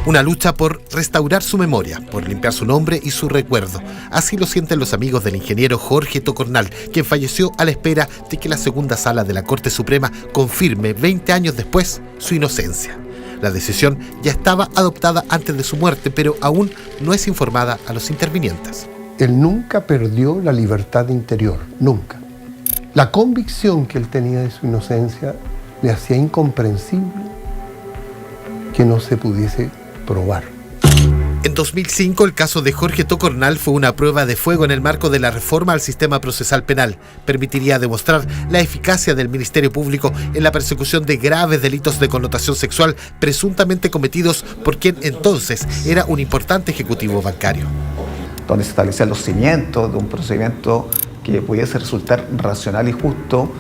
Una lucha por restaurar su memoria, por limpiar su nombre y su recuerdo. Así lo sienten los amigos del ingeniero Jorge Tocornal, quien falleció a la espera de que la segunda sala de la Corte Suprema confirme 20 años después su inocencia. La decisión ya estaba adoptada antes de su muerte, pero aún no es informada a los intervinientes. Él nunca perdió la libertad interior, nunca. La convicción que él tenía de su inocencia le hacía incomprensible que no se pudiese probar. En 2005, el caso de Jorge Tocornal fue una prueba de fuego en el marco de la reforma al sistema procesal penal. Permitiría demostrar la eficacia del Ministerio Público en la persecución de graves delitos de connotación sexual presuntamente cometidos por quien entonces era un importante ejecutivo bancario. Donde se establecían los cimientos de un procedimiento que pudiese resultar racional y justo,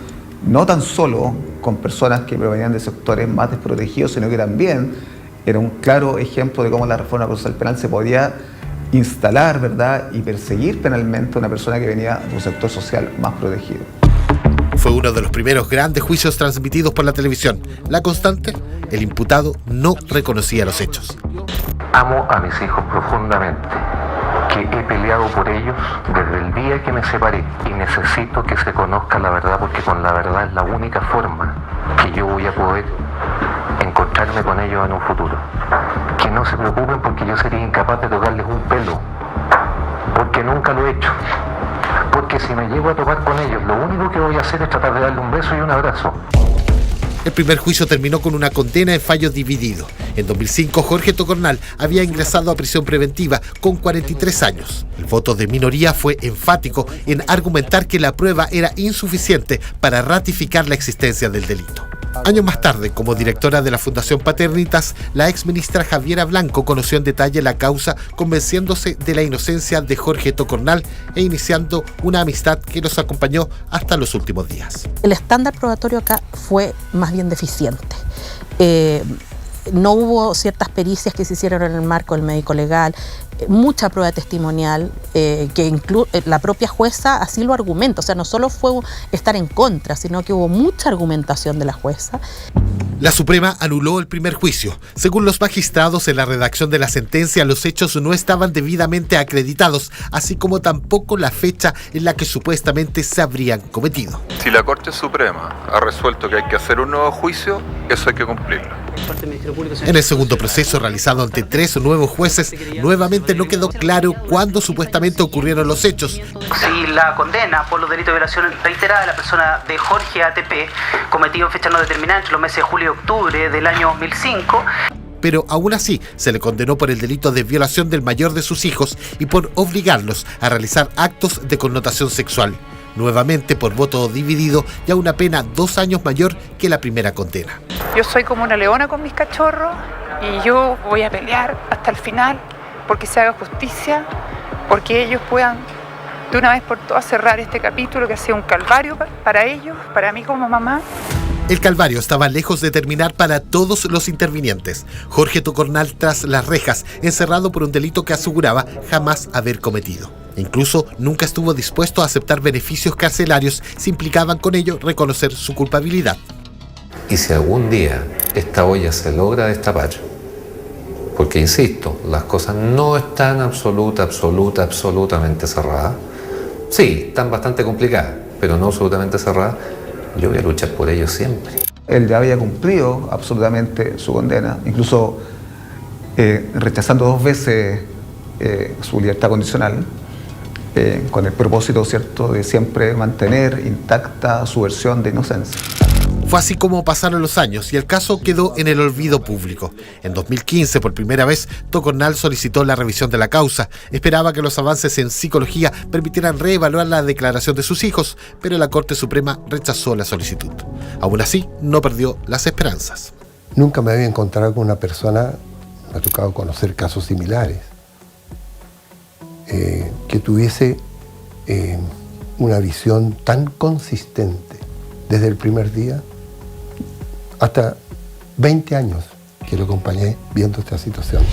no tan solo con personas que provenían de sectores más desprotegidos, sino que también era un claro ejemplo de cómo la reforma procesal penal se podía instalar, ¿verdad?, y perseguir penalmente a una persona que venía de un sector social más protegido. Fue uno de los primeros grandes juicios transmitidos por la televisión. La constante, el imputado no reconocía los hechos. Amo a mis hijos profundamente, que he peleado por ellos desde el día que me separé y necesito que se conozca la verdad, porque con la verdad es la única forma que yo voy a poder encontrarme con ellos en un futuro. Que no se preocupen, porque yo sería incapaz de tocarles un pelo, porque nunca lo he hecho. Porque si me llego a topar con ellos, lo único que voy a hacer es tratar de darle un beso y un abrazo. El primer juicio terminó con una condena en fallo dividido. En 2005, Jorge Tocornal había ingresado a prisión preventiva con 43 años. El voto de minoría fue enfático en argumentar que la prueba era insuficiente para ratificar la existencia del delito. Años más tarde, como directora de la Fundación Paternitas, la exministra Javiera Blanco conoció en detalle la causa, convenciéndose de la inocencia de Jorge Tocornal e iniciando una amistad que los acompañó hasta los últimos días. El estándar probatorio acá fue más bien deficiente. No hubo ciertas pericias que se hicieron en el marco del médico legal, mucha prueba testimonial, que la propia jueza así lo argumenta. O sea, no solo fue estar en contra, sino que hubo mucha argumentación de la jueza. La Suprema anuló el primer juicio. Según los magistrados, en la redacción de la sentencia, los hechos no estaban debidamente acreditados, así como tampoco la fecha en la que supuestamente se habrían cometido. Si la Corte Suprema ha resuelto que hay que hacer un nuevo juicio, eso hay que cumplirlo. En el segundo proceso, realizado ante 3 nuevos jueces, nuevamente no quedó claro cuándo supuestamente ocurrieron los hechos. Si la condena por los delitos de violación reiterada de la persona de Jorge ATP, cometido en fecha no determinada entre los meses de julio y octubre del año 2005, pero aún así se le condenó por el delito de violación del mayor de sus hijos y por obligarlos a realizar actos de connotación sexual. Nuevamente por voto dividido, ya una pena 2 años mayor que la primera condena. Yo soy como una leona con mis cachorros y yo voy a pelear hasta el final porque se haga justicia, porque ellos puedan de una vez por todas cerrar este capítulo que ha sido un calvario para ellos, para mí como mamá. El calvario estaba lejos de terminar para todos los intervinientes. Jorge Tocornal tras las rejas, encerrado por un delito que aseguraba jamás haber cometido. Incluso nunca estuvo dispuesto a aceptar beneficios carcelarios si implicaban con ello reconocer su culpabilidad. Y si algún día esta olla se logra destapar, porque insisto, las cosas no están absolutamente cerradas. Sí, están bastante complicadas, pero no absolutamente cerradas. Yo voy a luchar por ello siempre. Él ya había cumplido absolutamente su condena, incluso rechazando 2 veces su libertad condicional, con el propósito, ¿cierto?, de siempre mantener intacta su versión de inocencia. Fue así como pasaron los años y el caso quedó en el olvido público. En 2015, por primera vez, Tocornal solicitó la revisión de la causa. Esperaba que los avances en psicología permitieran reevaluar la declaración de sus hijos, pero la Corte Suprema rechazó la solicitud. Aún así, no perdió las esperanzas. Nunca me había encontrado con una persona, me ha tocado conocer casos similares, que tuviese una visión tan consistente desde el primer día hasta 20 años que lo acompañé viendo esta situación.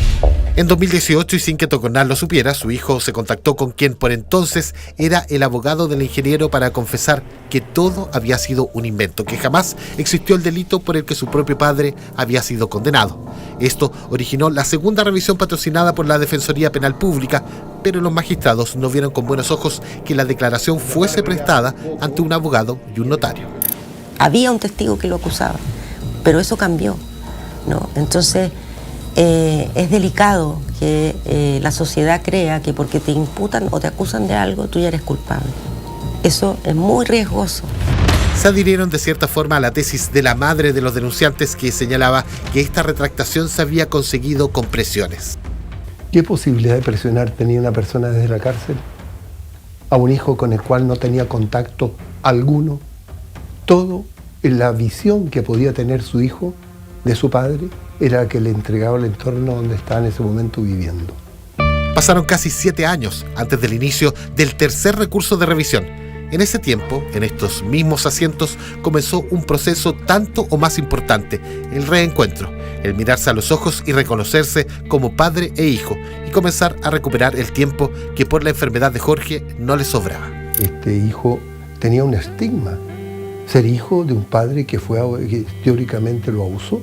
En 2018, y sin que Tocornal lo supiera, su hijo se contactó con quien por entonces era el abogado del ingeniero para confesar que todo había sido un invento, que jamás existió el delito por el que su propio padre había sido condenado. Esto originó la segunda revisión patrocinada por la Defensoría Penal Pública, pero los magistrados no vieron con buenos ojos que la declaración fuese prestada ante un abogado y un notario. Había un testigo que lo acusaba, pero eso cambió, ¿no? Entonces, es delicado que la sociedad crea que porque te imputan o te acusan de algo, tú ya eres culpable. Eso es muy riesgoso. Se adhirieron de cierta forma a la tesis de la madre de los denunciantes, que señalaba que esta retractación se había conseguido con presiones. ¿Qué posibilidad de presionar tenía una persona desde la cárcel a un hijo con el cual no tenía contacto alguno? Todo en la visión que podía tener su hijo de su padre era la que le entregaba el entorno donde estaba en ese momento viviendo. Pasaron casi 7 años antes del inicio del tercer recurso de revisión. En ese tiempo, en estos mismos asientos, comenzó un proceso tanto o más importante, el reencuentro, el mirarse a los ojos y reconocerse como padre e hijo, y comenzar a recuperar el tiempo que por la enfermedad de Jorge no le sobraba. Este hijo tenía un estigma, ser hijo de un padre que teóricamente lo abusó.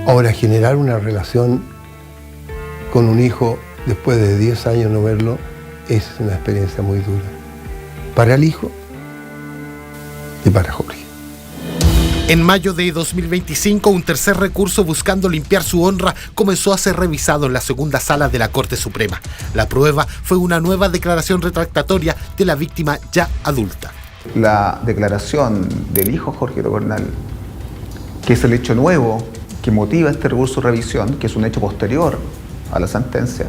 Ahora, generar una relación con un hijo después de 10 años no verlo es una experiencia muy dura. Para el hijo y para Jorge. En mayo de 2025, un tercer recurso buscando limpiar su honra comenzó a ser revisado en la segunda sala de la Corte Suprema. La prueba fue una nueva declaración retractatoria de la víctima ya adulta. La declaración del hijo Jorge Tocornal, que es el hecho nuevo que motiva este recurso de revisión, que es un hecho posterior a la sentencia,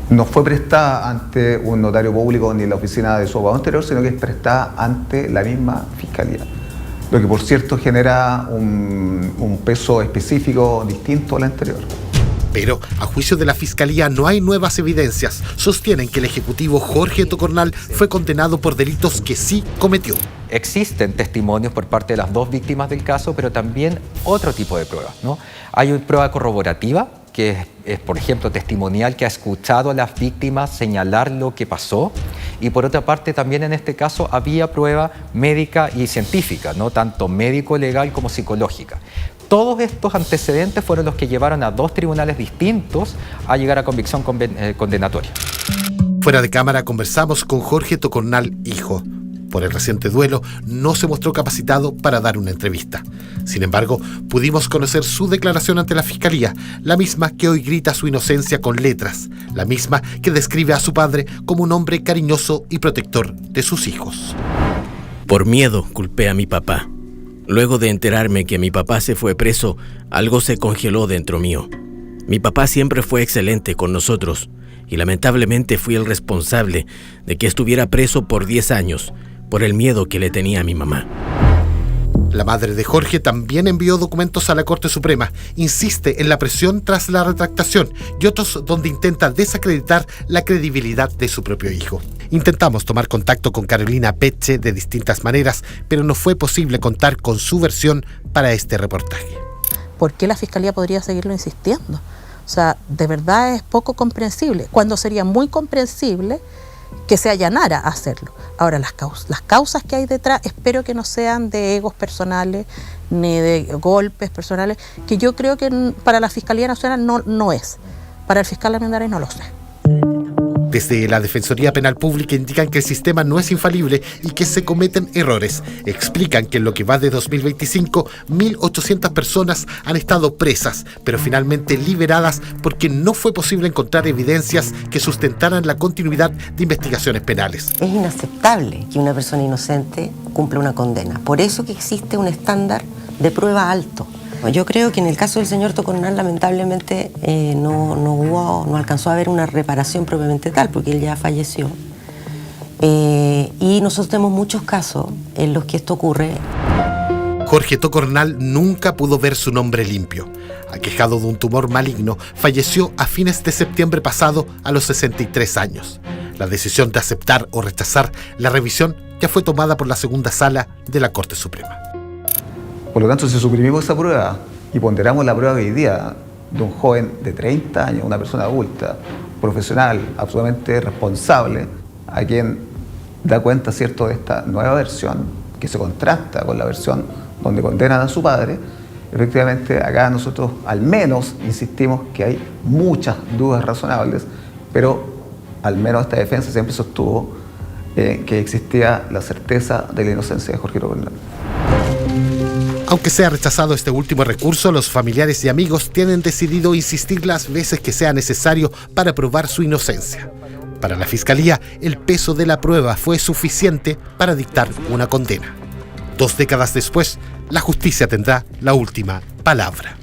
no fue prestada ante un notario público ni en la oficina de su abogado anterior, sino que es prestada ante la misma Fiscalía. Lo que, por cierto, genera un peso específico distinto al anterior. Pero, a juicio de la Fiscalía, no hay nuevas evidencias. Sostienen que el ejecutivo Jorge Tocornal fue condenado por delitos que sí cometió. Existen testimonios por parte de las dos víctimas del caso, pero también otro tipo de pruebas, ¿no? Hay una prueba corroborativa, que es, por ejemplo, testimonial, que ha escuchado a las víctimas señalar lo que pasó. Y por otra parte, también en este caso había prueba médica y científica, ¿no? Tanto médico-legal como psicológica. Todos estos antecedentes fueron los que llevaron a dos tribunales distintos a llegar a convicción condenatoria. Fuera de cámara conversamos con Jorge Tocornal, hijo. Por el reciente duelo, no se mostró capacitado para dar una entrevista. Sin embargo, pudimos conocer su declaración ante la Fiscalía, la misma que hoy grita su inocencia con letras, la misma que describe a su padre como un hombre cariñoso y protector de sus hijos. Por miedo, culpé a mi papá. Luego de enterarme que mi papá se fue preso, algo se congeló dentro mío. Mi papá siempre fue excelente con nosotros y lamentablemente fui el responsable de que estuviera preso por 10 años, por el miedo que le tenía a mi mamá. La madre de Jorge también envió documentos a la Corte Suprema, insiste en la presión tras la retractación y otros donde intenta desacreditar la credibilidad de su propio hijo. Intentamos tomar contacto con Carolina Peche de distintas maneras, pero no fue posible contar con su versión para este reportaje. ¿Por qué la Fiscalía podría seguirlo insistiendo? O sea, de verdad es poco comprensible, cuando sería muy comprensible que se allanara a hacerlo. Ahora, las causas que hay detrás, espero que no sean de egos personales ni de golpes personales, que yo creo que para la Fiscalía Nacional no es. Para el fiscal Armendáriz no lo sé. Desde la Defensoría Penal Pública indican que el sistema no es infalible y que se cometen errores. Explican que en lo que va de 2025, 1.800 personas han estado presas, pero finalmente liberadas porque no fue posible encontrar evidencias que sustentaran la continuidad de investigaciones penales. Es inaceptable que una persona inocente cumpla una condena. Por eso que existe un estándar de prueba alto. Yo creo que en el caso del señor Tocornal, lamentablemente, no alcanzó a haber una reparación propiamente tal, porque él ya falleció. Y nosotros tenemos muchos casos en los que esto ocurre. Jorge Tocornal nunca pudo ver su nombre limpio. Aquejado de un tumor maligno, falleció a fines de septiembre pasado a los 63 años. La decisión de aceptar o rechazar la revisión ya fue tomada por la segunda sala de la Corte Suprema. Por lo tanto, si suprimimos esa prueba y ponderamos la prueba hoy día de un joven de 30 años, una persona adulta, profesional, absolutamente responsable, a quien da cuenta, ¿cierto?, de esta nueva versión que se contrasta con la versión donde condenan a su padre, efectivamente acá nosotros al menos insistimos que hay muchas dudas razonables, pero al menos esta defensa siempre sostuvo que existía la certeza de la inocencia de Jorge Cornal. Aunque sea rechazado este último recurso, los familiares y amigos tienen decidido insistir las veces que sea necesario para probar su inocencia. Para la Fiscalía, el peso de la prueba fue suficiente para dictar una condena. 2 décadas después, la justicia tendrá la última palabra.